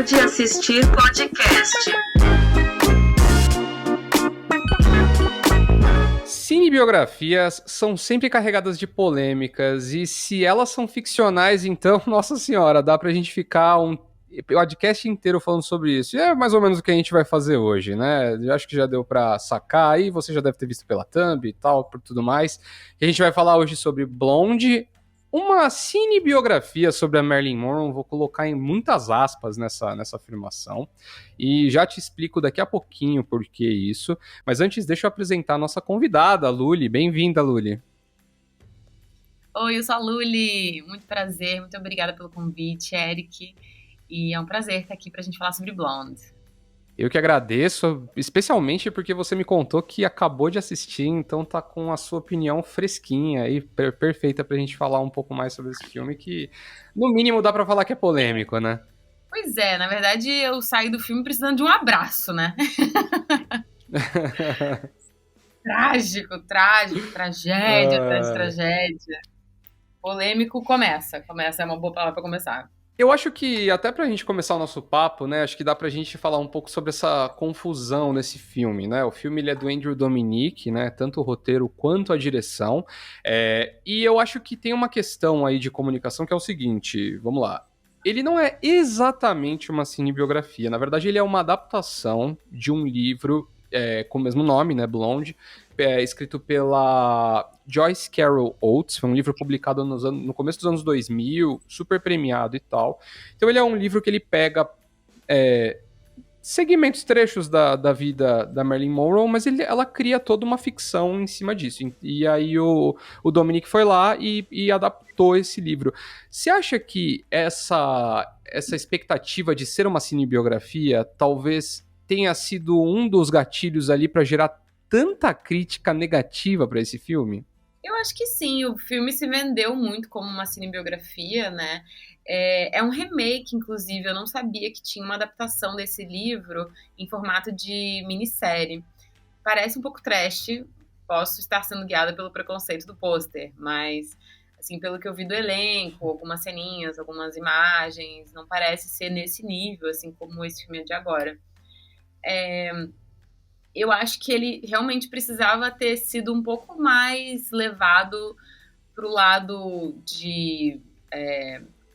Pode Assistir Podcast. Cinebiografias são sempre carregadas de polêmicas, e se elas são ficcionais, então, nossa senhora, dá pra gente ficar um podcast inteiro falando sobre isso. E é mais ou menos o que a gente vai fazer hoje, né? Eu acho que já deu pra sacar aí, você já deve ter visto pela thumb e tal, por tudo mais. E a gente vai falar hoje sobre Blonde, uma cinebiografia sobre a Marilyn Monroe. Vou colocar em muitas aspas nessa afirmação, e já te explico daqui a pouquinho por que isso. Mas antes, deixa eu apresentar a nossa convidada, a Luli. Bem-vinda, Luli. Oi, eu sou a Luli. Muito prazer, muito obrigada pelo convite, Eric. E é um prazer estar aqui pra gente falar sobre Blonde. Eu que agradeço, especialmente porque você me contou que acabou de assistir, então tá com a sua opinião fresquinha e perfeita pra gente falar um pouco mais sobre esse filme, que no mínimo dá pra falar que é polêmico, né? Pois é, na verdade eu saí do filme precisando de um abraço, né? Trágico, tragédia atrás de tragédia. Polêmico começa, é uma boa palavra pra começar. Eu acho que, até pra gente começar o nosso papo, né, acho que dá pra gente falar um pouco sobre essa confusão nesse filme, né? O filme, ele é do Andrew Dominik, né, tanto o roteiro quanto a direção, e eu acho que tem uma questão aí de comunicação que é o seguinte, vamos lá. Ele não é exatamente uma cinebiografia, na verdade ele é uma adaptação de um livro com o mesmo nome, né, Blonde, escrito pela Joyce Carol Oates. Foi um livro publicado no começo dos anos 2000, super premiado e tal. Então ele é um livro que ele pega segmentos, trechos da vida da Marilyn Monroe, mas ela cria toda uma ficção em cima disso. E aí o Dominik foi lá e adaptou esse livro. Você acha que essa expectativa de ser uma cinebiografia talvez tenha sido um dos gatilhos ali para gerar tanta crítica negativa para esse filme? Eu acho que sim, o filme se vendeu muito como uma cinebiografia, né? É um remake, inclusive, eu não sabia que tinha uma adaptação desse livro em formato de minissérie. Parece um pouco trash, posso estar sendo guiada pelo preconceito do pôster, mas, assim, pelo que eu vi do elenco, algumas ceninhas, algumas imagens, não parece ser nesse nível, assim, como esse filme é de agora. Eu acho que ele realmente precisava ter sido um pouco mais levado para o lado de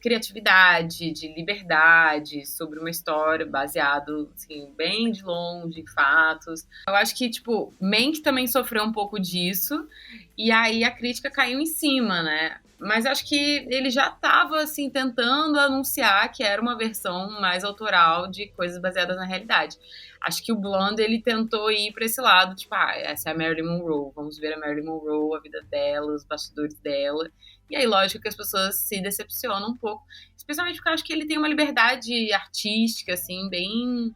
criatividade, de liberdade, sobre uma história baseado, assim, bem de longe em fatos. Eu acho que, tipo, Mank também sofreu um pouco disso, e aí a crítica caiu em cima, né? Mas acho que ele já estava, assim, tentando anunciar que era uma versão mais autoral de coisas baseadas na realidade. Acho que o Blonde, ele tentou ir para esse lado, tipo, essa é a Marilyn Monroe, vamos ver a Marilyn Monroe, a vida dela, os bastidores dela. E aí, lógico que as pessoas se decepcionam um pouco, especialmente porque eu acho que ele tem uma liberdade artística, assim, bem...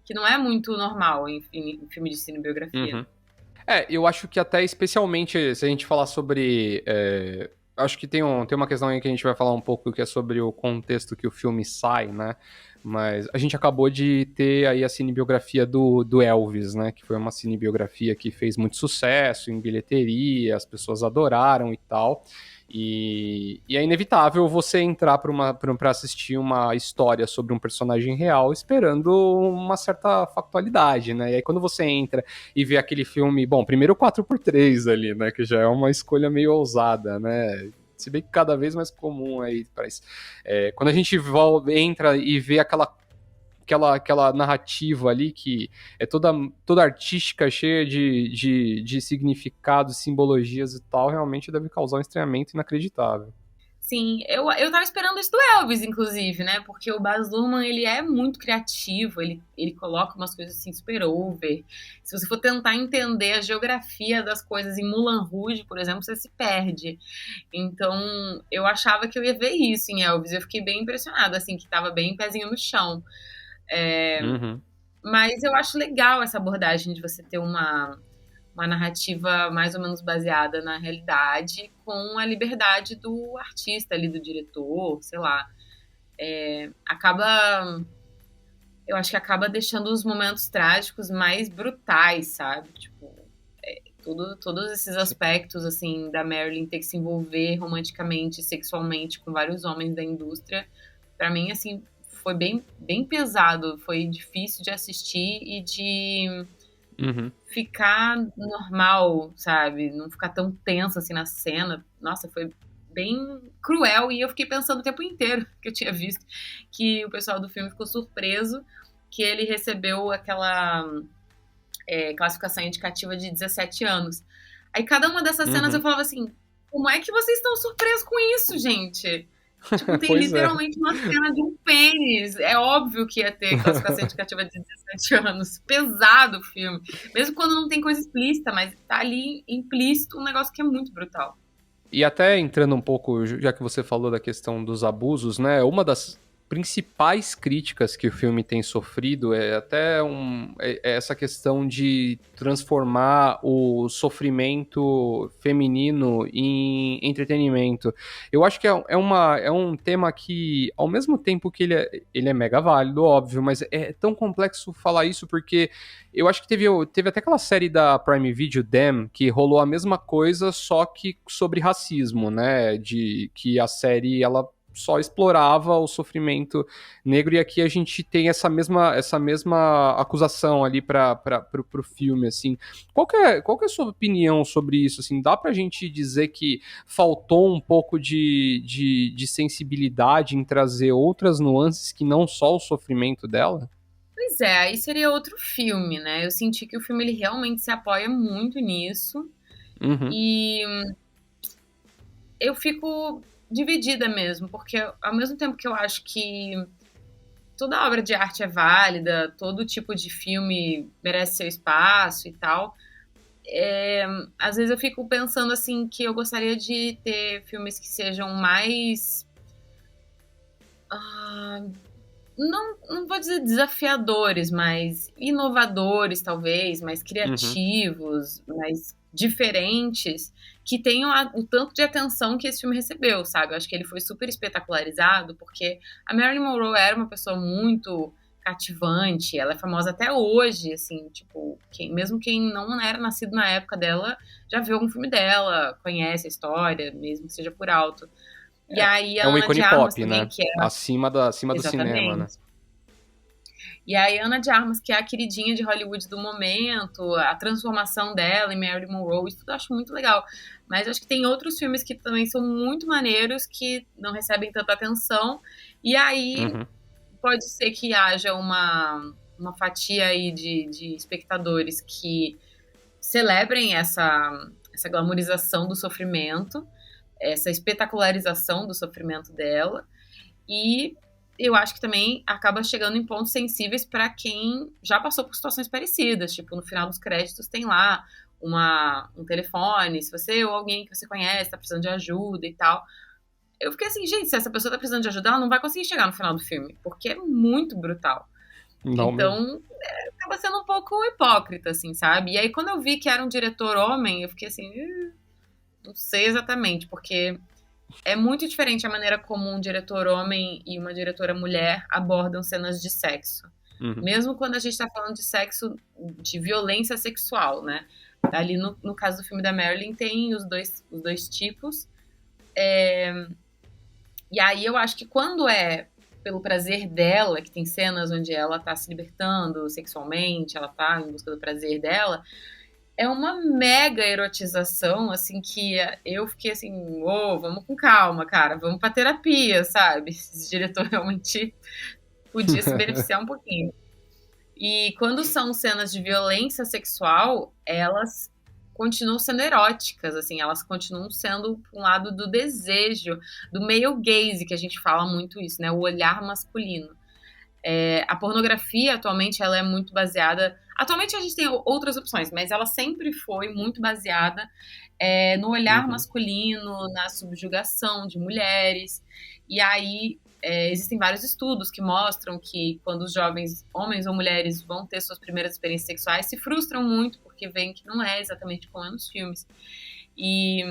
que não é muito normal em filme de cinebiografia. Uhum. Eu acho que até especialmente se a gente falar sobre... acho que tem uma questão aí que a gente vai falar um pouco, que é sobre o contexto que o filme sai, né? Mas a gente acabou de ter aí a cinebiografia do Elvis, né? Que foi uma cinebiografia que fez muito sucesso em bilheteria, as pessoas adoraram e tal. E é inevitável você entrar para assistir uma história sobre um personagem real esperando uma certa factualidade, né? E aí quando você entra e vê aquele filme, bom, primeiro o 4x3 ali, né? Que já é uma escolha meio ousada, né? Se bem que cada vez mais comum aí para isso. Quando a gente entra e vê aquela narrativa ali que é toda artística, cheia de significados, simbologias e tal, realmente deve causar um estranhamento inacreditável. Sim, eu tava esperando isso do Elvis, inclusive, né? Porque o Baz Luhrmann, ele é muito criativo, ele coloca umas coisas assim super over. Se você for tentar entender a geografia das coisas em Moulin Rouge, por exemplo, você se perde. Então, eu achava que eu ia ver isso em Elvis. Eu fiquei bem impressionada, assim, que tava bem pezinho no chão. Uhum. Mas eu acho legal essa abordagem de você ter uma narrativa mais ou menos baseada na realidade, com a liberdade do artista ali, do diretor, sei lá. Eu acho que acaba deixando os momentos trágicos mais brutais, sabe? Tipo, todos esses aspectos, assim, da Marilyn ter que se envolver romanticamente, sexualmente com vários homens da indústria, pra mim, assim, foi bem, bem pesado, foi difícil de assistir e de ficar normal, sabe? Não ficar tão tenso assim na cena. Nossa, foi bem cruel e eu fiquei pensando o tempo inteiro que eu tinha visto que o pessoal do filme ficou surpreso que ele recebeu aquela classificação indicativa de 17 anos. Aí cada uma dessas cenas eu falava assim, como é que vocês estão surpresos com isso, gente? Tipo, tem literalmente uma cena de um pênis. É óbvio que ia ter classificação indicativa de 17 anos. Pesado o filme. Mesmo quando não tem coisa explícita, mas tá ali implícito um negócio que é muito brutal. E até entrando um pouco, já que você falou da questão dos abusos, né? Uma das principais críticas que o filme tem sofrido é até essa questão de transformar o sofrimento feminino em entretenimento. Eu acho que é um tema que, ao mesmo tempo que ele é mega válido, óbvio, mas é tão complexo falar isso porque eu acho que teve até aquela série da Prime Video, Them, que rolou a mesma coisa, só que sobre racismo, né? De que a série, ela só explorava o sofrimento negro, e aqui a gente tem essa mesma acusação ali pro filme, assim. Qual que é a sua opinião sobre isso, assim? Dá pra gente dizer que faltou um pouco de sensibilidade em trazer outras nuances que não só o sofrimento dela? Pois é, aí seria outro filme, né? Eu senti que o filme ele realmente se apoia muito nisso. E eu fico dividida mesmo, porque ao mesmo tempo que eu acho que toda obra de arte é válida, todo tipo de filme merece seu espaço e tal, às vezes eu fico pensando assim que eu gostaria de ter filmes que sejam mais não vou dizer desafiadores, mas inovadores, talvez, mais criativos, mais diferentes, que tenham o tanto de atenção que esse filme recebeu, sabe? Eu acho que ele foi super espetacularizado, porque a Marilyn Monroe era uma pessoa muito cativante, ela é famosa até hoje, assim, tipo, mesmo quem não era nascido na época dela, já viu algum filme dela, conhece a história, mesmo que seja por alto. E aí a um Ana ícone de Armas pop, também, né? que é... Acima do cinema, né? E aí a Ana de Armas, que é a queridinha de Hollywood do momento, a transformação dela em Marilyn Monroe, isso tudo eu acho muito legal. Mas acho que tem outros filmes que também são muito maneiros, que não recebem tanta atenção. E aí pode ser que haja uma fatia aí de espectadores que celebrem essa glamorização do sofrimento, essa espetacularização do sofrimento dela, e eu acho que também acaba chegando em pontos sensíveis para quem já passou por situações parecidas, tipo, no final dos créditos tem lá um telefone, se você ou alguém que você conhece está precisando de ajuda e tal. Eu fiquei assim, gente, se essa pessoa está precisando de ajuda, ela não vai conseguir chegar no final do filme, porque é muito brutal. Não então, mesmo. Acaba sendo um pouco hipócrita, assim, sabe? E aí, quando eu vi que era um diretor homem, eu fiquei assim, não sei exatamente, porque é muito diferente a maneira como um diretor homem e uma diretora mulher abordam cenas de sexo. Mesmo quando a gente tá falando de sexo, de violência sexual, né? Ali no caso do filme da Marilyn tem os dois tipos. E aí eu acho que quando é pelo prazer dela, que tem cenas onde ela tá se libertando sexualmente, ela tá em busca do prazer dela, é uma mega erotização, assim, que eu fiquei assim, vamos com calma, cara, vamos pra terapia, sabe? Esse diretor realmente podia se beneficiar um pouquinho. E quando são cenas de violência sexual, elas continuam sendo eróticas, assim, elas continuam sendo um lado do desejo, do male gaze, que a gente fala muito isso, né? O olhar masculino. A pornografia, atualmente, ela é muito baseada... Atualmente a gente tem outras opções, mas ela sempre foi muito baseada no olhar masculino, na subjugação de mulheres. E aí existem vários estudos que mostram que quando os jovens, homens ou mulheres, vão ter suas primeiras experiências sexuais, se frustram muito, porque veem que não é exatamente como é nos filmes. E...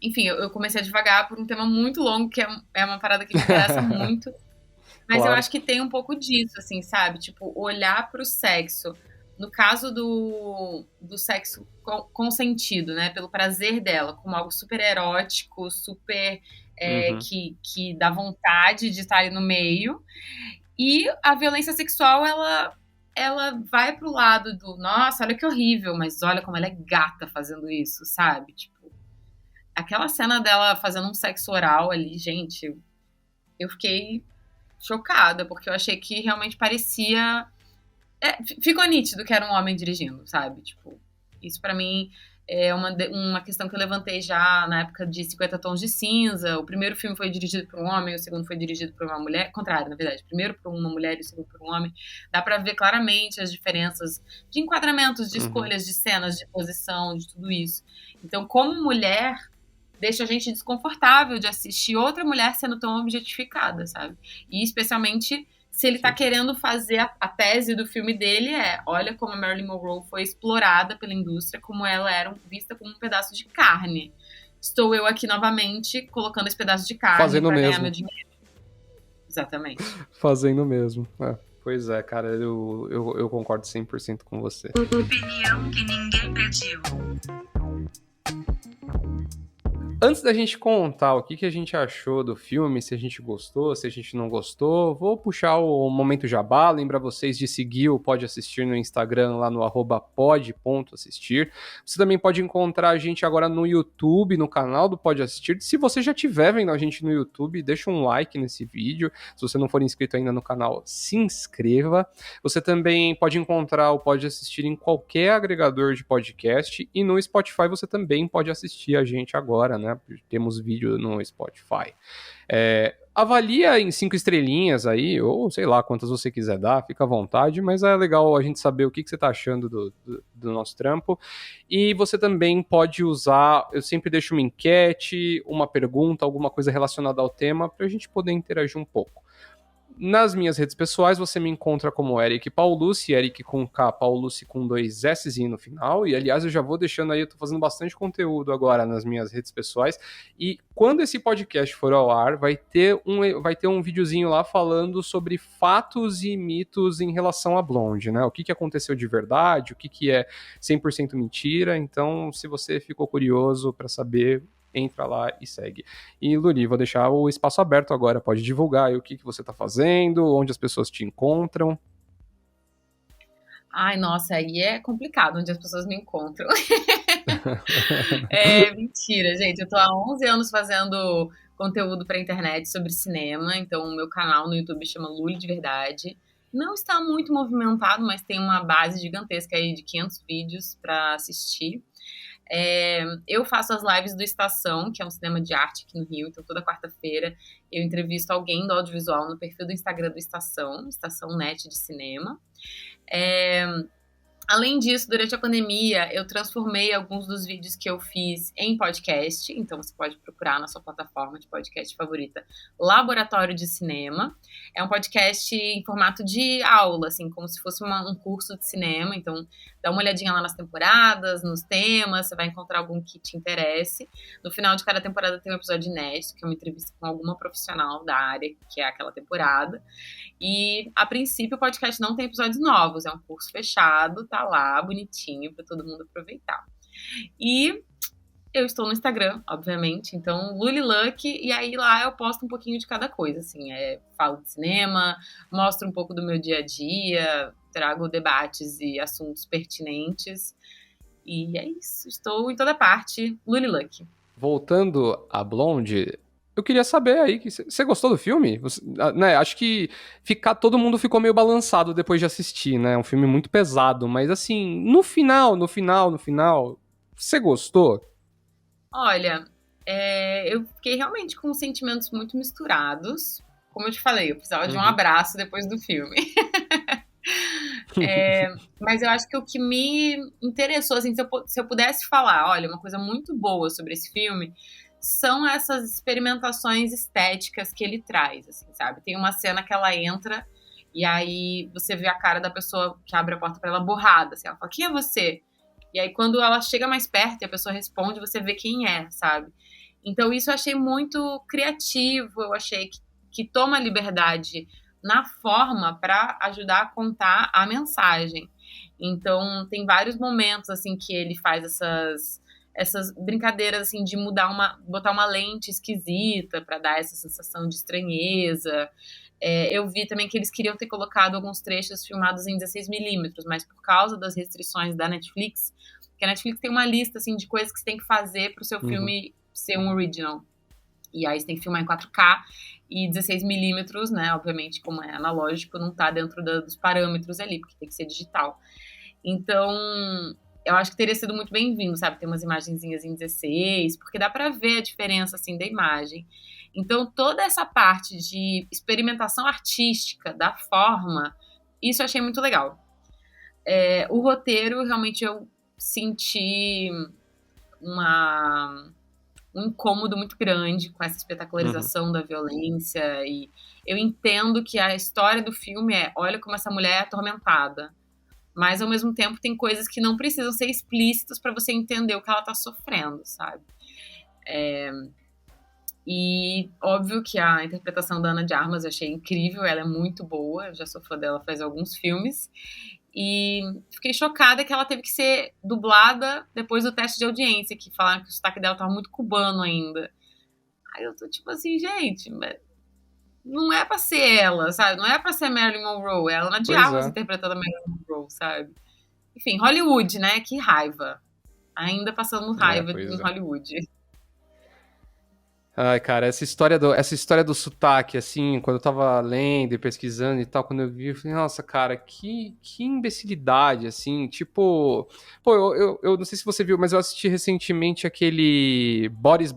Enfim, eu comecei a devagar por um tema muito longo, que é uma parada que me interessa muito. Mas claro. Eu acho que tem um pouco disso, assim, sabe? Tipo, olhar pro sexo. No caso do sexo consentido, né? Pelo prazer dela, como algo super erótico, super que dá vontade de estar ali no meio. E a violência sexual, ela vai pro lado do, nossa, olha que horrível, mas olha como ela é gata fazendo isso, sabe? Tipo, aquela cena dela fazendo um sexo oral ali, gente, eu fiquei chocada, porque eu achei que realmente parecia... ficou nítido que era um homem dirigindo, sabe? Tipo, isso pra mim é uma questão que eu levantei já na época de 50 Tons de Cinza. O primeiro filme foi dirigido por um homem, o segundo foi dirigido por uma mulher. Contrário, na verdade. Primeiro por uma mulher e o segundo por um homem. Dá pra ver claramente as diferenças de enquadramentos, de escolhas, de cenas, de posição, de tudo isso. Então, como mulher, deixa a gente desconfortável de assistir outra mulher sendo tão objetificada, sabe? E especialmente se ele tá querendo fazer a tese do filme dele olha como a Marilyn Monroe foi explorada pela indústria, como ela era vista como um pedaço de carne. Estou eu aqui novamente colocando esse pedaço de carne Fazendo pra ganhar mesmo. meu dinheiro. Exatamente. Fazendo mesmo. Pois é, cara, eu concordo 100% com você. Opinião que ninguém pediu. Antes da gente contar o que a gente achou do filme, se a gente gostou, se a gente não gostou, vou puxar o Momento Jabá, lembrar vocês de seguir o Pode Assistir no Instagram, lá no @pod.assistir. Você também pode encontrar a gente agora no YouTube, no canal do Pode Assistir. Se você já estiver vendo a gente no YouTube, deixa um like nesse vídeo. Se você não for inscrito ainda no canal, se inscreva. Você também pode encontrar o Pode Assistir em qualquer agregador de podcast, e no Spotify você também pode assistir a gente agora, né? Temos vídeo no Spotify. Avalia em 5 estrelinhas aí, ou sei lá quantas você quiser dar, fica à vontade, mas é legal a gente saber o que você está achando do nosso trampo. E você também pode usar, eu sempre deixo uma enquete, uma pergunta, alguma coisa relacionada ao tema, para a gente poder interagir um pouco. Nas minhas redes pessoais, você me encontra como Eric Paulucci, Eric com K, Paulucci com 2 S no final, e aliás eu já vou deixando aí, eu tô fazendo bastante conteúdo agora nas minhas redes pessoais, e quando esse podcast for ao ar, vai ter um videozinho lá falando sobre fatos e mitos em relação a Blonde, né, o que aconteceu de verdade, o que é 100% mentira. Então se você ficou curioso para saber, entra lá e segue. E Luri, vou deixar o espaço aberto agora, pode divulgar aí o que você tá fazendo, onde as pessoas te encontram. Ai, nossa, aí é complicado onde as pessoas me encontram. Mentira, gente. Eu tô há 11 anos fazendo conteúdo pra internet sobre cinema, então o meu canal no YouTube chama Luli de Verdade. Não está muito movimentado, mas tem uma base gigantesca aí de 500 vídeos pra assistir. Eu faço as lives do Estação, que é um cinema de arte aqui no Rio, então toda quarta-feira eu entrevisto alguém do audiovisual no perfil do Instagram do Estação, Estação Net de Cinema. Além disso, durante a pandemia, eu transformei alguns dos vídeos que eu fiz em podcast, então você pode procurar na sua plataforma de podcast favorita, Laboratório de Cinema. É um podcast em formato de aula, assim, como se fosse um curso de cinema, então dá uma olhadinha lá nas temporadas, nos temas, você vai encontrar algum que te interesse. No final de cada temporada tem um episódio inédito, que é uma entrevista com alguma profissional da área, que é aquela temporada. E, a princípio, o podcast não tem episódios novos, é um curso fechado, tá lá, bonitinho, pra todo mundo aproveitar. E eu estou no Instagram, obviamente, então Luliluck, e aí lá eu posto um pouquinho de cada coisa, assim, falo de cinema, mostro um pouco do meu dia a dia, trago debates e assuntos pertinentes, e é isso, estou em toda parte, Luliluck. Voltando a Blonde, eu queria saber aí, você gostou do filme? Né, acho que todo mundo ficou meio balançado depois de assistir, né? É um filme muito pesado, mas assim, no final, você gostou? Olha, eu fiquei realmente com sentimentos muito misturados. Como eu te falei, eu precisava de um abraço depois do filme. Mas eu acho que o que me interessou, assim, se eu pudesse falar, olha, uma coisa muito boa sobre esse filme são essas experimentações estéticas que ele traz, assim, sabe? Tem uma cena que ela entra e aí você vê a cara da pessoa que abre a porta pra ela borrada, assim, ela fala, quem é você? E aí quando ela chega mais perto e a pessoa responde, você vê quem é, sabe? Então isso eu achei muito criativo, eu achei que toma liberdade na forma para ajudar a contar a mensagem. Então tem vários momentos assim que ele faz essas brincadeiras assim de botar uma lente esquisita para dar essa sensação de estranheza. Eu vi também que eles queriam ter colocado alguns trechos filmados em 16mm, mas por causa das restrições da Netflix, que a Netflix tem uma lista assim de coisas que você tem que fazer para o seu filme ser um original. E aí você tem que filmar em 4K e 16mm, né? Obviamente, como é analógico, não tá dentro dos parâmetros ali, porque tem que ser digital. Então, eu acho que teria sido muito bem-vindo, sabe? Ter umas imagenzinhas em 16, porque dá pra ver a diferença, assim, da imagem. Então, toda essa parte de experimentação artística, da forma, isso eu achei muito legal. O roteiro, realmente, eu senti um incômodo muito grande com essa espetacularização da violência, e eu entendo que a história do filme olha como essa mulher é atormentada, mas ao mesmo tempo tem coisas que não precisam ser explícitas para você entender o que ela tá sofrendo, sabe? E óbvio que a interpretação da Ana de Armas eu achei incrível, ela é muito boa, eu já sou fã dela faz alguns filmes, e fiquei chocada que ela teve que ser dublada depois do teste de audiência, que falaram que o sotaque dela tava muito cubano ainda. Aí eu tô tipo assim, gente, não é pra ser ela, sabe? Não é pra ser Marilyn Monroe, é a Ana de Armas interpretando a Marilyn Monroe, sabe? Enfim, Hollywood, né? Que raiva. Ainda passando raiva em Hollywood. Ai, cara, essa história do sotaque, assim, quando eu tava lendo e pesquisando e tal, quando eu vi, eu falei, nossa, cara, que imbecilidade, assim, tipo... Pô, eu não sei se você viu, mas eu assisti recentemente aquele Boris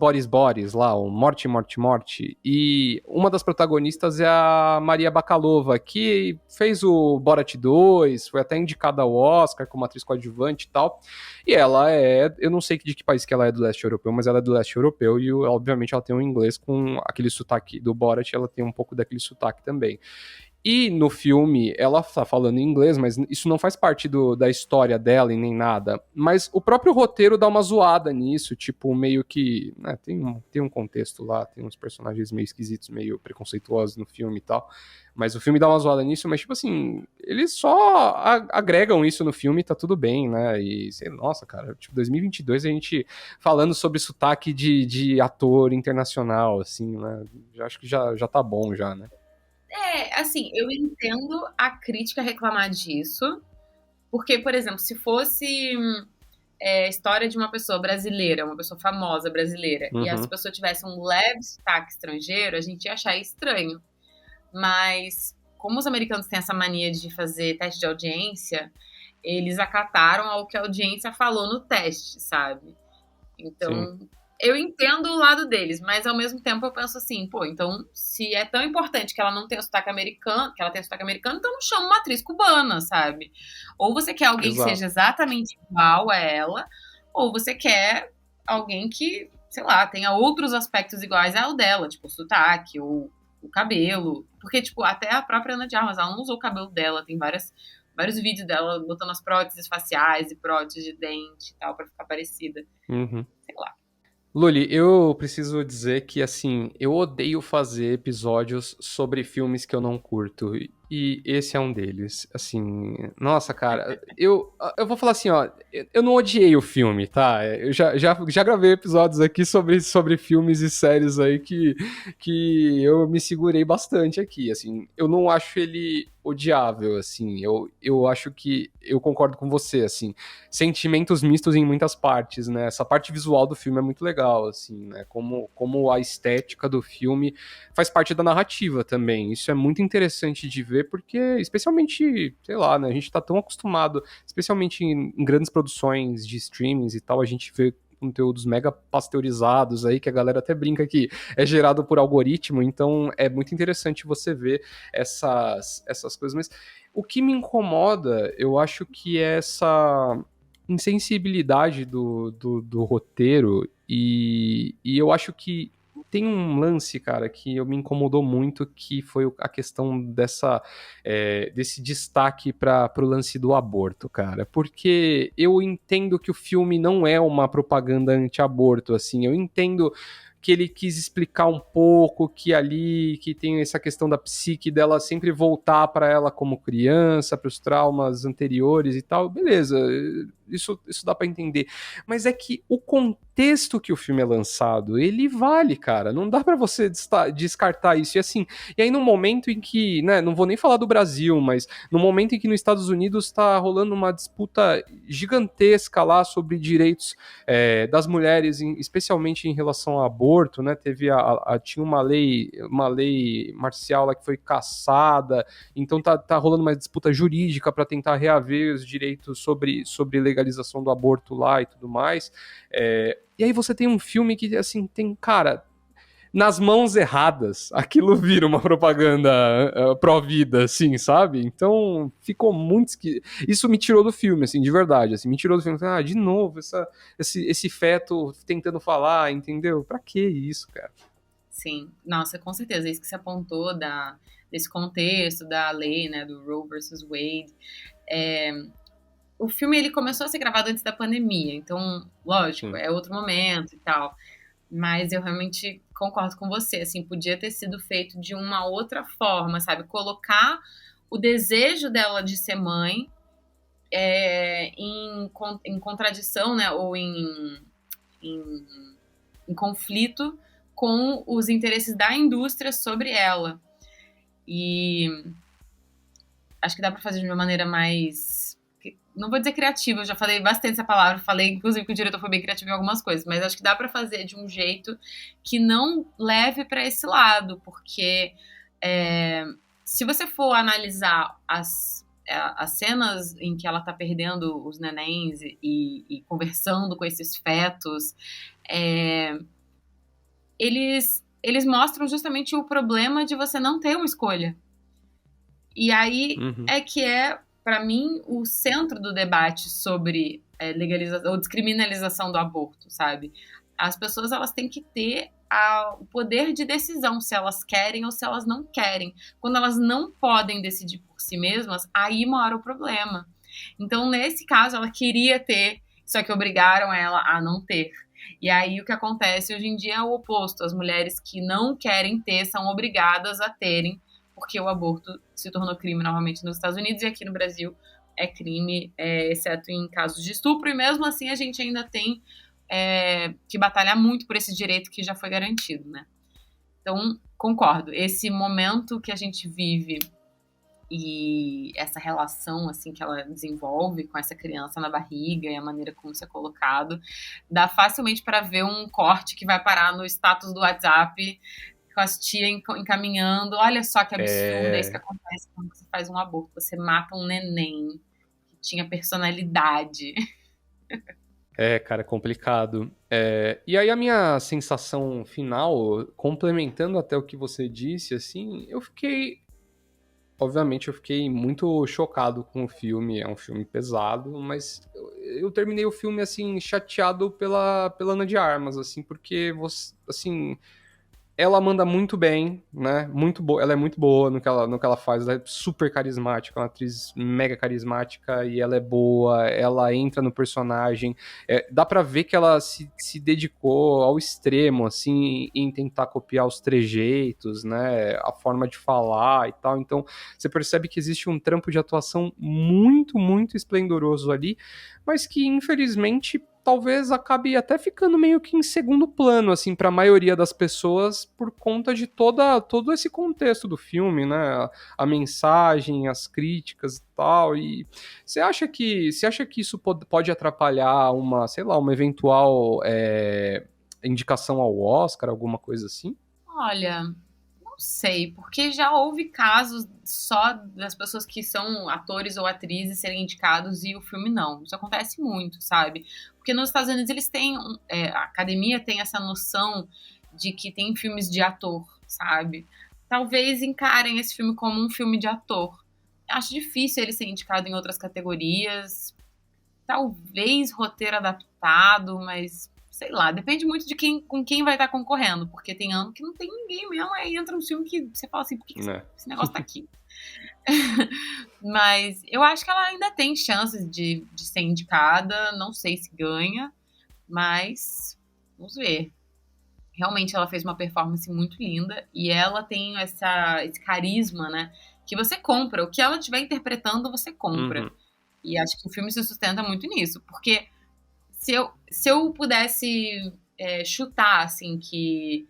lá, o Morte, Morte, Morte, e uma das protagonistas é a Maria Bakalova, que fez o Borat 2, foi até indicada ao Oscar como atriz coadjuvante e tal, e ela eu não sei de que país que ela é do leste europeu, mas ela é do leste europeu e, obviamente, ela tem um inglês com aquele sotaque do Borat, ela tem um pouco daquele sotaque também. E no filme, ela tá falando em inglês, mas isso não faz parte da história dela e nem nada. Mas o próprio roteiro dá uma zoada nisso, tipo, meio que... Né, tem um contexto lá, tem uns personagens meio esquisitos, meio preconceituosos no filme e tal. Mas o filme dá uma zoada nisso, mas, tipo assim, eles só agregam isso no filme e tá tudo bem, né? E, sei, nossa, cara, tipo, 2022 a gente falando sobre sotaque de ator internacional, assim, né? Acho que já tá bom já, né? Assim, eu entendo a crítica reclamar disso, porque, por exemplo, se fosse história de uma pessoa brasileira, uma pessoa famosa brasileira, e essa pessoa tivesse um leve sotaque estrangeiro, a gente ia achar estranho. Mas, como os americanos têm essa mania de fazer teste de audiência, eles acataram ao que a audiência falou no teste, sabe? Então... Sim. Eu entendo o lado deles, mas ao mesmo tempo eu penso assim, pô, então se é tão importante que ela não tenha sotaque americano, que ela tenha sotaque americano, então não chama uma atriz cubana, sabe? Ou você quer alguém que seja exatamente igual a ela, ou você quer alguém que, sei lá, tenha outros aspectos iguais ao dela, tipo o sotaque, ou o cabelo. Porque, tipo, até a própria Ana de Armas, ela não usou o cabelo dela, tem vários vídeos dela botando as próteses faciais e próteses de dente e tal, pra ficar parecida. Sei lá. Luli, eu preciso dizer que, assim, eu odeio fazer episódios sobre filmes que eu não curto, e esse é um deles, assim, nossa, cara, eu vou falar assim, ó, eu não odiei o filme, tá? Eu já gravei episódios aqui sobre filmes e séries aí que eu me segurei bastante aqui, assim, eu não acho ele odiável, assim, eu acho que, eu concordo com você, assim, sentimentos mistos em muitas partes, né, essa parte visual do filme é muito legal, assim, né, como a estética do filme faz parte da narrativa também, isso é muito interessante de ver, porque, especialmente, sei lá, né, a gente tá tão acostumado, especialmente em grandes produções de streamings e tal, a gente vê conteúdos mega pasteurizados aí, que a galera até brinca que é gerado por algoritmo, então é muito interessante você ver essas coisas, mas o que me incomoda, eu acho que é essa insensibilidade do roteiro, e eu acho que tem um lance, cara, que me incomodou muito, que foi a questão desse destaque pro lance do aborto, cara. Porque eu entendo que o filme não é uma propaganda anti-aborto, assim. Eu entendo que ele quis explicar um pouco que ali, que tem essa questão da psique dela sempre voltar para ela como criança, para os traumas anteriores e tal, beleza, isso dá para entender. Mas é que o contexto que o filme é lançado, ele vale, cara, não dá para você descartar isso. E assim, e aí no momento em que, né, não vou nem falar do Brasil, mas no momento em que nos Estados Unidos está rolando uma disputa gigantesca lá sobre direitos das mulheres, especialmente em relação ao aborto, né? Tinha uma lei marcial lá que foi cassada, então tá rolando uma disputa jurídica para tentar reaver os direitos sobre legalização do aborto lá e tudo mais. E aí você tem um filme que, assim, tem, cara, nas mãos erradas, aquilo vira uma propaganda pró-vida, assim, sabe? Então, ficou muito esquisito. Isso me tirou do filme, assim, de verdade. Assim, me tirou do filme. De novo, esse feto tentando falar, entendeu? Pra que isso, cara? Sim, nossa, com certeza. Isso que você apontou desse contexto da lei, né, do Roe versus Wade. O filme, ele começou a ser gravado antes da pandemia, então, lógico, é outro momento e tal. Mas eu realmente concordo com você, assim, podia ter sido feito de uma outra forma, sabe? Colocar o desejo dela de ser mãe em contradição, né? Ou em conflito com os interesses da indústria sobre ela. E acho que dá pra fazer de uma maneira mais... Não vou dizer criativa, eu já falei bastante essa palavra, falei inclusive que o diretor foi bem criativo em algumas coisas, mas acho que dá pra fazer de um jeito que não leve pra esse lado, porque se você for analisar as cenas em que ela tá perdendo os nenéns e conversando com esses fetos, eles mostram justamente o problema de você não ter uma escolha. E aí para mim, o centro do debate sobre legalização ou descriminalização do aborto, sabe? As pessoas, elas têm que ter o poder de decisão, se elas querem ou se elas não querem. Quando elas não podem decidir por si mesmas, aí mora o problema. Então, nesse caso, ela queria ter, só que obrigaram ela a não ter. E aí, o que acontece hoje em dia é o oposto. As mulheres que não querem ter são obrigadas a terem, porque o aborto se tornou crime novamente nos Estados Unidos e aqui no Brasil é crime, exceto em casos de estupro, e mesmo assim a gente ainda tem que batalhar muito por esse direito que já foi garantido, né? Então, concordo, esse momento que a gente vive e essa relação assim que ela desenvolve com essa criança na barriga e a maneira como isso é colocado, dá facilmente para ver um corte que vai parar no status do WhatsApp com as tias encaminhando. Olha só que absurdo é isso que acontece quando você faz um aborto. Você mata um neném que tinha personalidade. Cara, é complicado. E aí a minha sensação final, complementando até o que você disse, assim, obviamente eu fiquei muito chocado com o filme, é um filme pesado, mas eu terminei o filme, assim, chateado pela Ana de Armas, assim, porque, assim... Ela manda muito bem, né? Muito boa. Ela é muito boa no que ela faz. Ela é super carismática, uma atriz mega carismática e ela é boa. Ela entra no personagem. Dá pra ver que ela se dedicou ao extremo, assim, em tentar copiar os trejeitos, né? A forma de falar e tal. Então, você percebe que existe um trampo de atuação muito, muito esplendoroso ali, mas que, infelizmente, talvez acabe até ficando meio que em segundo plano, assim, para a maioria das pessoas, por conta de todo esse contexto do filme, né? A mensagem, as críticas e tal. E você acha que isso pode atrapalhar sei lá, uma eventual indicação ao Oscar, alguma coisa assim? Olha, não sei, porque já houve casos só das pessoas que são atores ou atrizes serem indicados e o filme não. Isso acontece muito, sabe? Porque nos Estados Unidos eles têm, a academia tem essa noção de que tem filmes de ator, sabe? Talvez encarem esse filme como um filme de ator. Acho difícil ele ser indicado em outras categorias. Talvez roteiro adaptado, mas sei lá, depende muito de com quem vai estar concorrendo, porque tem ano que não tem ninguém mesmo, aí entra um filme que você fala assim, por que esse negócio tá aqui? Mas eu acho que ela ainda tem chances de ser indicada, não sei se ganha, mas vamos ver. realmente ela fez uma performance muito linda e ela tem esse carisma, né? Que você compra. O que ela estiver interpretando, você compra. Uhum. E acho que o filme se sustenta muito nisso. Porque se eu pudesse chutar, assim, que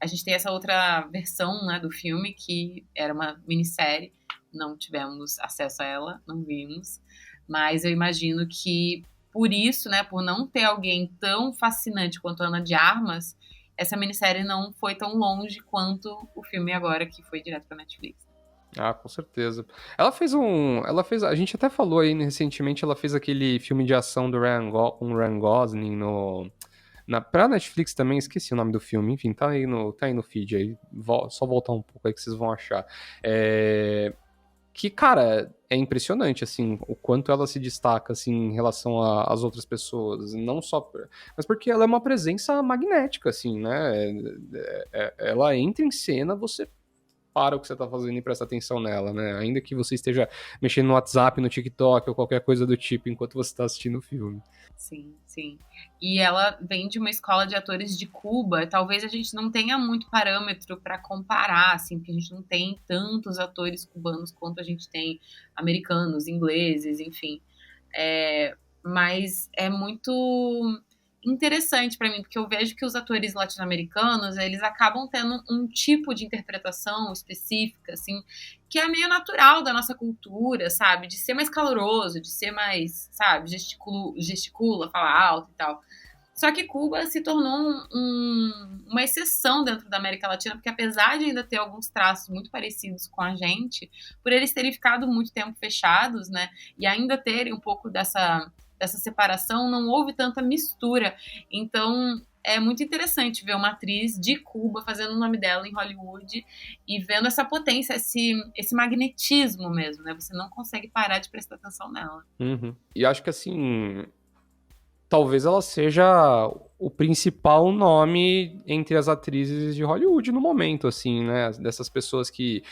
a gente tem essa outra versão, né, do filme, que era uma minissérie. Não tivemos acesso a ela, não vimos. Mas eu imagino que por isso, né, por não ter alguém tão fascinante quanto a Ana de Armas, essa minissérie não foi tão longe quanto o filme agora, que foi direto pra Netflix. Ah, com certeza. A gente até falou aí recentemente, ela fez aquele filme de ação do com o Ryan Gosling pra Netflix também, esqueci o nome do filme, enfim, tá aí no feed aí, só voltar um pouco aí que vocês vão achar. Que, cara, é impressionante, assim, o quanto ela se destaca, assim, em relação às outras pessoas, não só... Mas porque ela é uma presença magnética, assim, né? Ela entra em cena, você para o que você tá fazendo e presta atenção nela, né? Ainda que você esteja mexendo no WhatsApp, no TikTok ou qualquer coisa do tipo enquanto você tá assistindo o filme. Sim, sim. E ela vem de uma escola de atores de Cuba. Talvez a gente não tenha muito parâmetro para comparar, assim, porque a gente não tem tantos atores cubanos quanto a gente tem americanos, ingleses, enfim. Mas é muito interessante para mim, porque eu vejo que os atores latino-americanos, eles acabam tendo um tipo de interpretação específica, assim, que é meio natural da nossa cultura, sabe? De ser mais caloroso, de ser mais, sabe, gesticula, fala alto e tal. Só que Cuba se tornou uma exceção dentro da América Latina, porque apesar de ainda ter alguns traços muito parecidos com a gente, por eles terem ficado muito tempo fechados, né, e ainda terem um pouco dessa separação, não houve tanta mistura. Então, é muito interessante ver uma atriz de Cuba fazendo o nome dela em Hollywood e vendo essa potência, esse magnetismo mesmo, né? Você não consegue parar de prestar atenção nela. Uhum. E acho que, assim, talvez ela seja o principal nome entre as atrizes de Hollywood no momento, assim, né? Dessas pessoas que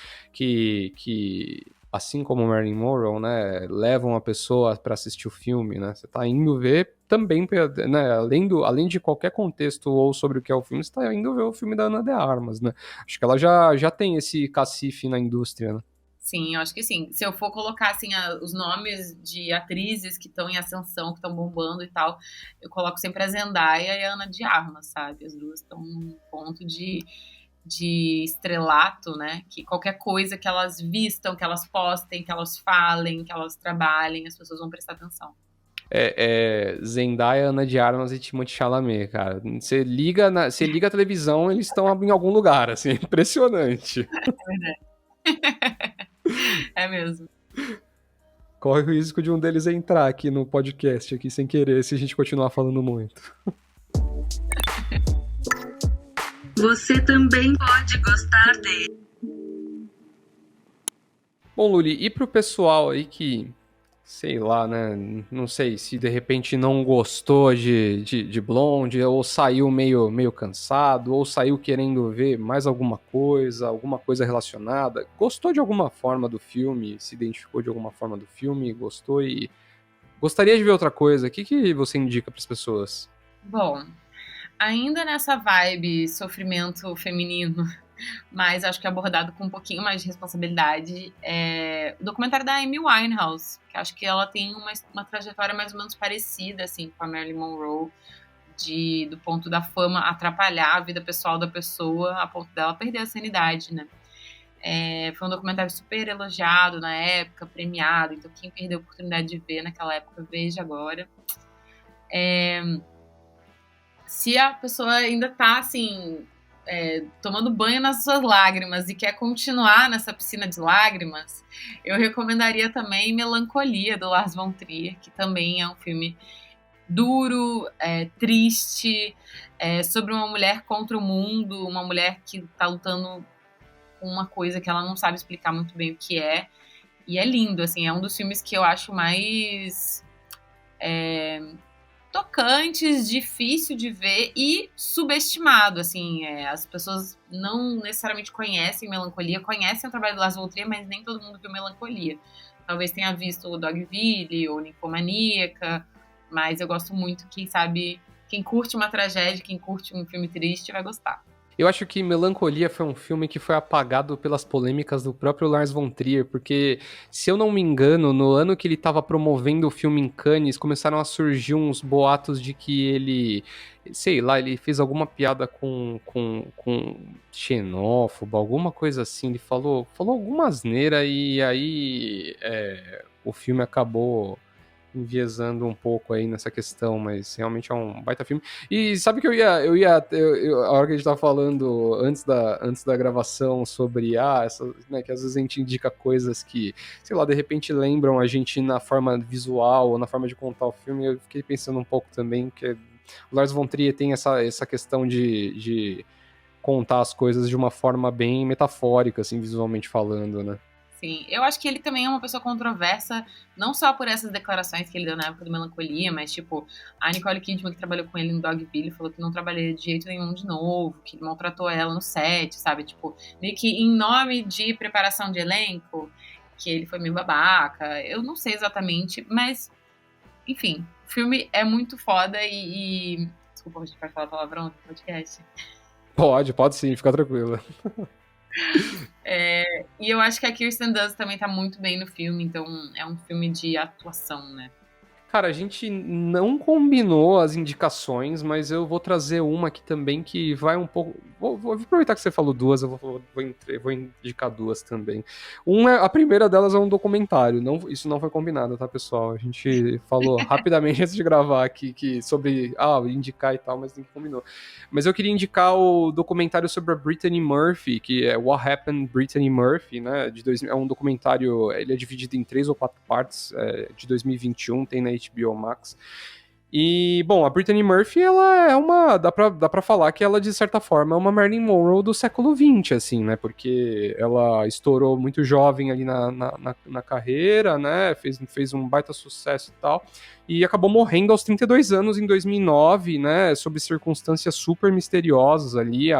assim como Marilyn Monroe, né, levam a pessoa para assistir o filme, né? Você tá indo ver também, né, além de qualquer contexto ou sobre o que é o filme, você tá indo ver o filme da Ana de Armas, né? Acho que ela já tem esse cacife na indústria, né? Sim, eu acho que sim. Se eu for colocar assim, os nomes de atrizes que estão em ascensão, que estão bombando e tal, eu coloco sempre a Zendaya e a Ana de Armas, sabe? As duas estão num ponto de estrelato, né? Que qualquer coisa que elas vistam, que elas postem, que elas falem, que elas trabalhem, as pessoas vão prestar atenção. Zendaya, Ana de Armas e Timothée Chalamet, cara. Você liga a televisão, eles estão em algum lugar, assim, impressionante. É verdade. É mesmo. Corre o risco de um deles entrar aqui no podcast aqui sem querer, se a gente continuar falando muito. Você também pode gostar de... Bom, Luli, e pro pessoal aí que, sei lá, né, não sei se de repente não gostou de Blonde, ou saiu meio cansado, ou saiu querendo ver mais alguma coisa relacionada, gostou de alguma forma do filme, se identificou de alguma forma do filme, gostou e gostaria de ver outra coisa, o que você indica pras pessoas? Bom, ainda nessa vibe sofrimento feminino, mas acho que abordado com um pouquinho mais de responsabilidade, o documentário da Amy Winehouse, que acho que ela tem uma trajetória mais ou menos parecida, assim, com a Marilyn Monroe, do ponto da fama atrapalhar a vida pessoal da pessoa, a ponto dela perder a sanidade, né? Foi um documentário super elogiado na época, premiado, então quem perdeu a oportunidade de ver naquela época, veja agora. Se a pessoa ainda tá, assim, tomando banho nas suas lágrimas e quer continuar nessa piscina de lágrimas, eu recomendaria também Melancolia, do Lars von Trier, que também é um filme duro, triste, sobre uma mulher contra o mundo, uma mulher que tá lutando com uma coisa que ela não sabe explicar muito bem o que é, e é lindo, assim, é um dos filmes que eu acho mais tocantes, difícil de ver e subestimado, assim, as pessoas não necessariamente conhecem Melancolia, conhecem o trabalho do Lars von Trier, mas nem todo mundo viu Melancolia. Talvez tenha visto o Dogville ou Ninfomaníaca, mas eu gosto muito, quem sabe Quem curte uma tragédia, quem curte um filme triste, vai gostar. Eu acho que Melancolia foi um filme que foi apagado pelas polêmicas do próprio Lars von Trier, porque, se eu não me engano, no ano que ele estava promovendo o filme em Cannes, começaram a surgir uns boatos de que ele, sei lá, ele fez alguma piada com xenófobo, alguma coisa assim, ele falou alguma asneira e aí o filme acabou enviesando um pouco aí nessa questão, mas realmente é um baita filme. E sabe que a hora que a gente tava falando antes da gravação sobre, né, que às vezes a gente indica coisas que, sei lá, de repente lembram a gente na forma visual ou na forma de contar o filme, eu fiquei pensando um pouco também que o Lars von Trier tem essa questão de contar as coisas de uma forma bem metafórica, assim, visualmente falando, né? Sim, eu acho que ele também é uma pessoa controversa, não só por essas declarações que ele deu na época do Melancolia, mas, tipo, a Nicole Kidman, que trabalhou com ele no Dogville, falou que não trabalharia de jeito nenhum de novo, que ele maltratou ela no set, sabe? Tipo, meio que em nome de preparação de elenco, que ele foi meio babaca. Eu não sei exatamente, mas, enfim, o filme é muito foda e... Desculpa, a gente vai falar palavrão no podcast. Pode sim, fica tranquila. E eu acho que a Kirsten Dunst também tá muito bem no filme, então é um filme de atuação, né? Cara, a gente não combinou as indicações, mas eu vou trazer uma aqui também que vai um pouco... Vou aproveitar que você falou duas, eu vou indicar duas também. A primeira delas é um documentário, isso não foi combinado, tá, pessoal? A gente falou rapidamente antes de gravar aqui sobre indicar e tal, mas nem combinou. Mas eu queria indicar o documentário sobre a Brittany Murphy, que é What Happened Brittany Murphy, né? É um documentário, ele é dividido em 3 ou 4 partes, de 2021, tem na HBO Max. E, bom, a Brittany Murphy, ela é dá pra falar que ela, de certa forma, é uma Marilyn Monroe do século XX, assim, né? Porque ela estourou muito jovem ali na carreira, né? Fez um baita sucesso e tal. E acabou morrendo aos 32 anos em 2009, né? Sob circunstâncias super misteriosas ali.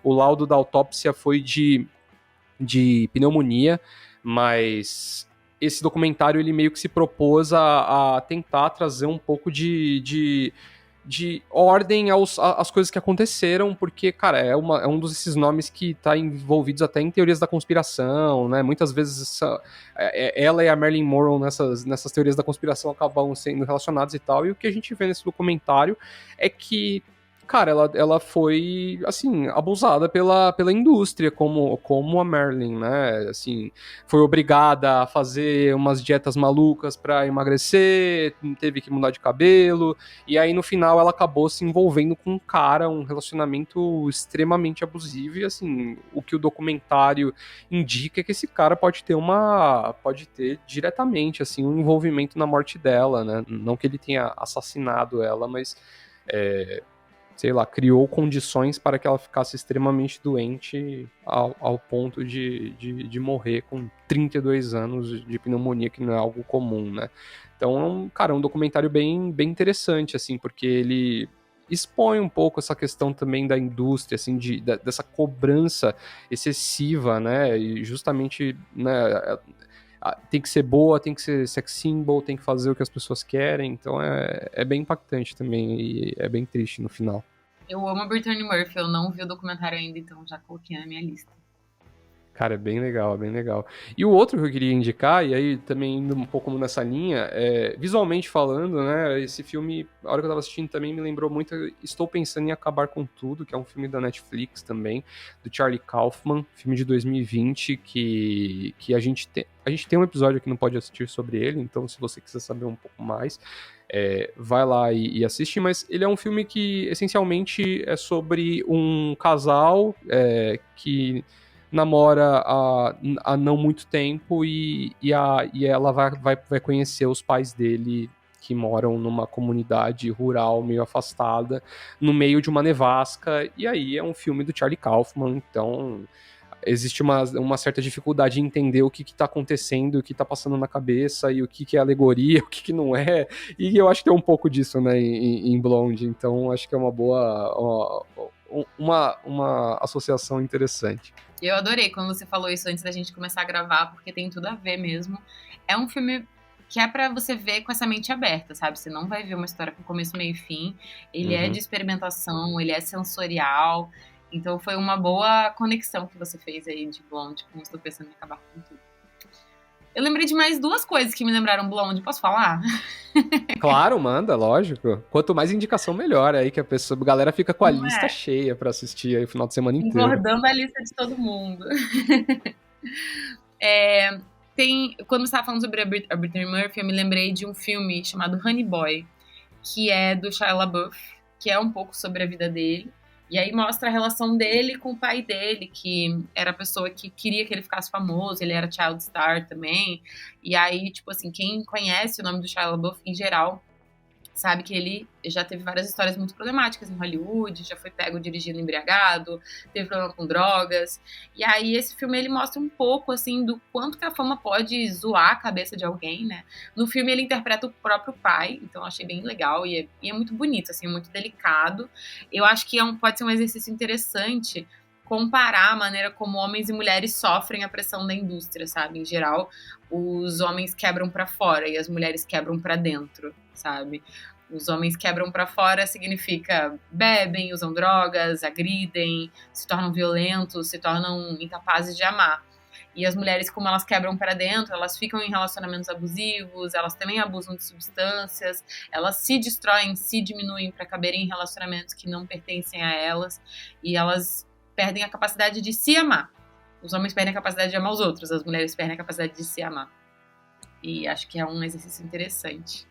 O laudo da autópsia foi de pneumonia, mas esse documentário ele meio que se propôs a tentar trazer um pouco de ordem às coisas que aconteceram, porque, cara, é um desses nomes que tá envolvidos até em teorias da conspiração, né? Muitas vezes ela e a Marilyn Monroe nessas teorias da conspiração acabam sendo relacionadas e tal, e o que a gente vê nesse documentário é que, cara, ela foi, assim, abusada pela indústria, como a Marilyn, né? Assim, foi obrigada a fazer umas dietas malucas pra emagrecer, teve que mudar de cabelo, e aí no final ela acabou se envolvendo com um cara, um relacionamento extremamente abusivo, e assim, o que o documentário indica é que esse cara pode ter diretamente, assim, um envolvimento na morte dela, né? Não que ele tenha assassinado ela, mas sei lá, criou condições para que ela ficasse extremamente doente ao ponto de morrer com 32 anos de pneumonia, que não é algo comum, né? Então, cara, é um documentário bem, bem interessante, assim, porque ele expõe um pouco essa questão também da indústria, assim, dessa cobrança excessiva, né? E justamente, né, tem que ser boa, tem que ser sex symbol, tem que fazer o que as pessoas querem, então é bem impactante também e é bem triste no final. Eu amo a Brittany Murphy, eu não vi o documentário ainda, então já coloquei na minha lista. Cara, é bem legal, é bem legal. E o outro que eu queria indicar, e aí também indo um pouco nessa linha, visualmente falando, né, esse filme, a hora que eu tava assistindo também me lembrou muito Estou Pensando em Acabar com Tudo, que é um filme da Netflix também, do Charlie Kaufman, filme de 2020, que a gente tem um episódio aqui no Pode Assistir sobre ele, então se você quiser saber um pouco mais, vai lá e assiste, mas ele é um filme que essencialmente é sobre um casal que namora há não muito tempo e ela vai conhecer os pais dele que moram numa comunidade rural meio afastada, no meio de uma nevasca, e aí é um filme do Charlie Kaufman, então existe uma certa dificuldade em entender o que está acontecendo, o que está passando na cabeça, e o que é alegoria, o que não é, e eu acho que tem um pouco disso, né, em Blonde, então acho que é uma boa... uma associação interessante. Eu adorei quando você falou isso antes da gente começar a gravar, porque tem tudo a ver mesmo. É um filme que é pra você ver com essa mente aberta, sabe? Você não vai ver uma história com começo, meio e fim. Ele é de experimentação, ele é sensorial. Então foi uma boa conexão que você fez aí de Blonde, como estou pensando em acabar com tudo. Eu lembrei de mais 2 coisas que me lembraram Blonde. Posso falar? Claro, manda, lógico. Quanto mais indicação, melhor. Aí que a galera fica com a Não lista é? cheia pra assistir aí o final de semana inteiro. Engordando a lista de todo mundo. Quando você estava falando sobre a Brittany Murphy, eu me lembrei de um filme chamado Honey Boy, que é do Shia LaBeouf, que é um pouco sobre a vida dele. E aí mostra a relação dele com o pai dele, que era a pessoa que queria que ele ficasse famoso, ele era child star também. E aí, tipo assim, quem conhece o nome do Shia LaBeouf, em geral, sabe que ele já teve várias histórias muito problemáticas em Hollywood, já foi pego dirigindo embriagado, teve problema com drogas. E aí esse filme ele mostra um pouco assim do quanto que a fama pode zoar a cabeça de alguém, né? No filme ele interpreta o próprio pai, então eu achei bem legal e é muito bonito, assim, muito delicado. Eu acho que pode ser um exercício interessante comparar a maneira como homens e mulheres sofrem a pressão da indústria, sabe? Em geral, os homens quebram pra fora e as mulheres quebram pra dentro, sabe? Os homens quebram pra fora significa bebem, usam drogas, agridem, se tornam violentos, se tornam incapazes de amar. E as mulheres, como elas quebram pra dentro, elas ficam em relacionamentos abusivos, elas também abusam de substâncias, elas se destroem, se diminuem pra caberem em relacionamentos que não pertencem a elas, e elas perdem a capacidade de se amar. Os homens perdem a capacidade de amar os outros, as mulheres perdem a capacidade de se amar. E acho que é um exercício interessante.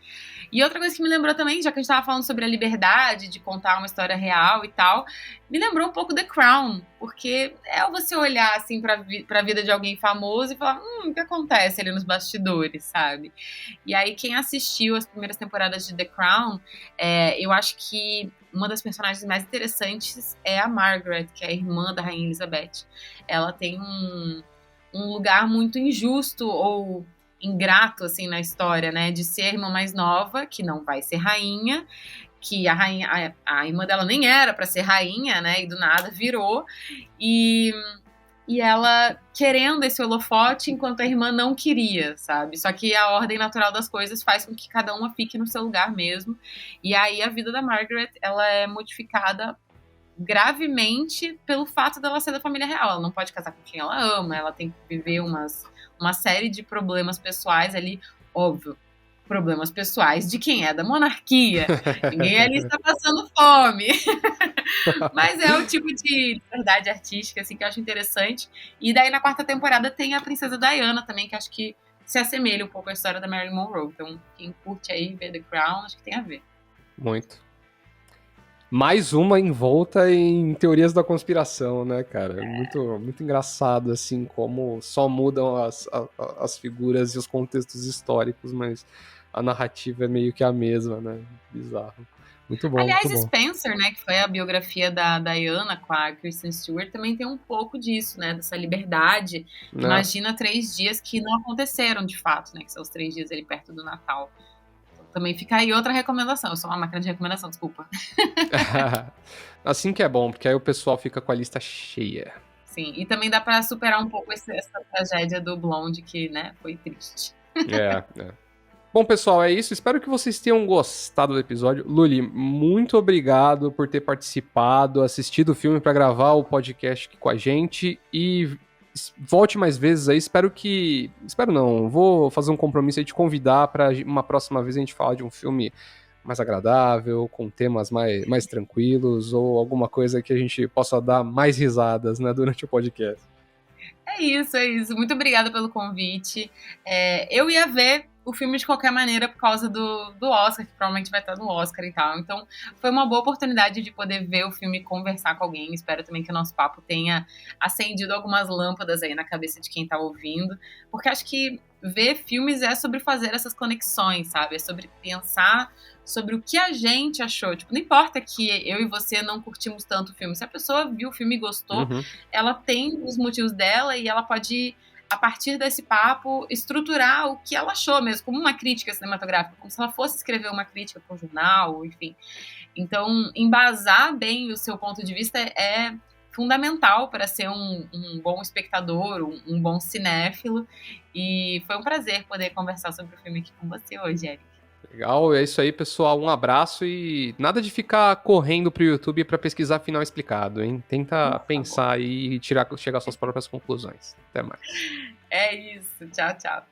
E outra coisa que me lembrou também, já que a gente estava falando sobre a liberdade de contar uma história real e tal, me lembrou um pouco The Crown, porque é você olhar assim pra vida de alguém famoso e falar, o que acontece ali nos bastidores, sabe? E aí quem assistiu as primeiras temporadas de The Crown, eu acho que uma das personagens mais interessantes é a Margaret, que é a irmã da Rainha Elizabeth. Ela tem um lugar muito injusto ou ingrato, assim, na história, né, de ser a irmã mais nova, que não vai ser rainha, que a irmã dela nem era pra ser rainha, né, e do nada virou, e ela querendo esse holofote enquanto a irmã não queria, sabe? Só que a ordem natural das coisas faz com que cada uma fique no seu lugar mesmo, e aí a vida da Margaret, ela é modificada gravemente pelo fato dela ser da família real. Ela não pode casar com quem ela ama, ela tem que viver uma série de problemas pessoais ali, óbvio, problemas pessoais de quem é da monarquia. Ninguém ali está passando fome. Mas é o tipo de liberdade artística assim, que eu acho interessante. E daí na 4ª temporada tem a princesa Diana também, que acho que se assemelha um pouco à história da Marilyn Monroe. Então quem curte aí ver The Crown, acho que tem a ver. Muito. Mais uma envolta em teorias da conspiração, né, cara? Muito, muito engraçado, assim, como só mudam as figuras e os contextos históricos, mas a narrativa é meio que a mesma, né? Bizarro. Muito bom, Aliás, muito bom. Spencer, né, que foi a biografia da Diana com a Kristen Stewart, também tem um pouco disso, né, dessa liberdade. Né? Imagina 3 dias que não aconteceram de fato, né, que são os 3 dias ali perto do Natal. Também fica aí outra recomendação. Eu sou uma máquina de recomendação, desculpa. Assim que é bom, porque aí o pessoal fica com a lista cheia. Sim, e também dá pra superar um pouco essa tragédia do Blonde, que, né, foi triste. É. Bom, pessoal, é isso. Espero que vocês tenham gostado do episódio. Luli, muito obrigado por ter participado, assistido o filme para gravar o podcast aqui com a gente e volte mais vezes aí. Espero não, vou fazer um compromisso aí de convidar para uma próxima vez a gente falar de um filme mais agradável, com temas mais tranquilos, ou alguma coisa que a gente possa dar mais risadas, né, durante o podcast. É isso. Muito obrigada pelo convite. Eu ia ver o filme de qualquer maneira por causa do Oscar, que provavelmente vai estar no Oscar e tal. Então, foi uma boa oportunidade de poder ver o filme e conversar com alguém. Espero também que o nosso papo tenha acendido algumas lâmpadas aí na cabeça de quem tá ouvindo. Porque acho que ver filmes é sobre fazer essas conexões, sabe? É sobre pensar sobre o que a gente achou. Tipo, não importa que eu e você não curtimos tanto o filme. Se a pessoa viu o filme e gostou, ela tem os motivos dela e ela pode, a partir desse papo, estruturar o que ela achou mesmo, como uma crítica cinematográfica, como se ela fosse escrever uma crítica para um jornal, enfim. Então, embasar bem o seu ponto de vista é fundamental para ser um bom espectador, um bom cinéfilo. E foi um prazer poder conversar sobre o filme aqui com você hoje, Eric. Legal, é isso aí, pessoal. Um abraço e nada de ficar correndo pro YouTube pra pesquisar final explicado, hein? Tenta pensar aí e chegar às suas próprias conclusões. Até mais. É isso. Tchau, tchau.